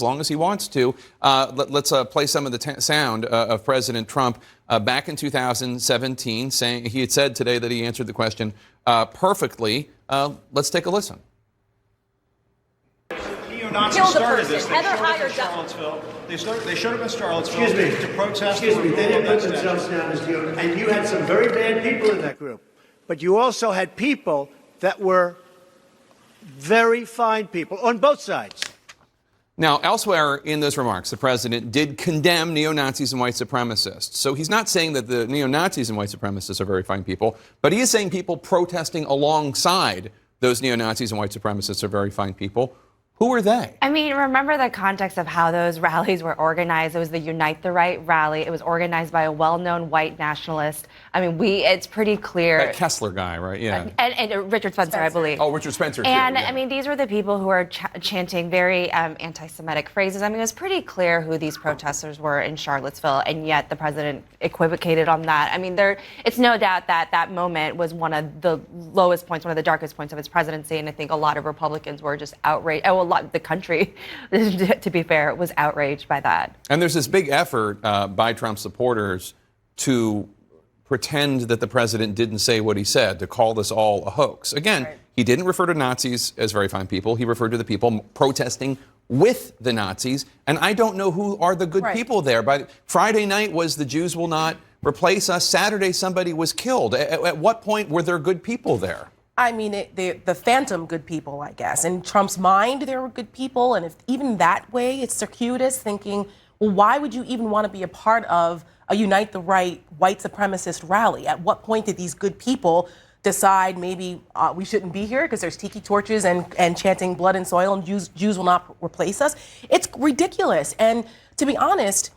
as long as he wants to. Let's play some of the sound of President Trump back in 2017, saying he had said today that he answered the question perfectly. Let's take a listen. Neo-Nazis started this. They showed up in Charlottesville. They showed up in Charlottesville to protest. Excuse me. They didn't put themselves down as neo, and you had some very bad people in that group. But you also had people that were very fine people on both sides. Now, elsewhere in those remarks, the president did condemn neo-Nazis and white supremacists. So he's not saying that the neo-Nazis and white supremacists are very fine people, but he is saying people protesting alongside those neo-Nazis and white supremacists are very fine people. Who are they? I mean, remember the context of how those rallies were organized. It was the Unite the Right rally. It was organized by a well-known white nationalist. I mean, it's pretty clear. That Kessler guy, right? Yeah. And Richard Spencer, I believe. Oh, Richard Spencer, too. And, yeah. I mean, these were the people who were chanting very anti-Semitic phrases. I mean, it was pretty clear who these protesters were in Charlottesville, and yet the president equivocated on that. I mean, it's no doubt that that moment was one of the lowest points, one of the darkest points of his presidency, and I think a lot of Republicans were just outraged. The country, to be fair, was outraged by that. And there's this big effort by Trump supporters to pretend that the president didn't say what he said, to call this all a hoax. Again, right. He didn't refer to Nazis as very fine people. He referred to the people protesting with the Nazis. And I don't know who are the good people there. By Friday night was the Jews will not replace us. Saturday, somebody was killed. At what point were there good people there? I mean, the phantom good people, I guess. In Trump's mind, there were good people. And if even that way, it's circuitous, thinking, well, why would you even want to be a part of a Unite the Right white supremacist rally? At what point did these good people decide maybe we shouldn't be here because there's tiki torches and chanting blood and soil and Jews will not replace us? It's ridiculous. And to be honest,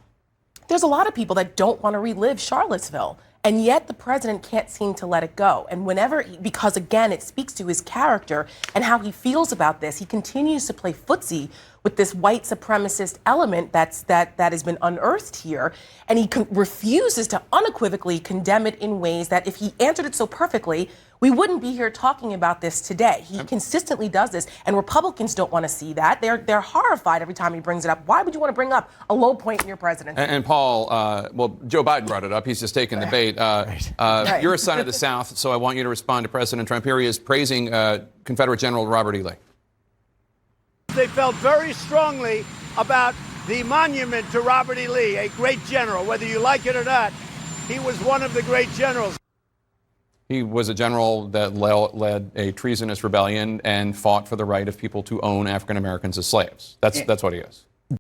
there's a lot of people that don't want to relive Charlottesville. And yet the president can't seem to let it go. And because again, it speaks to his character and how he feels about this, he continues to play footsie with this white supremacist element that has been unearthed here. And he refuses to unequivocally condemn it in ways that if he answered it so perfectly, we wouldn't be here talking about this today. He consistently does this, and Republicans don't want to see that. They're horrified every time he brings it up. Why would you want to bring up a low point in your presidency? And Paul, well, Joe Biden brought it up. He's just taking the bait. You're a son of the South, so I want you to respond to President Trump. Here he is praising Confederate General Robert E. Lee. They felt very strongly about the monument to Robert E. Lee, a great general. Whether you like it or not, he was one of the great generals. He was a general that led a treasonous rebellion and fought for the right of people to own African Americans as slaves. That's what he is.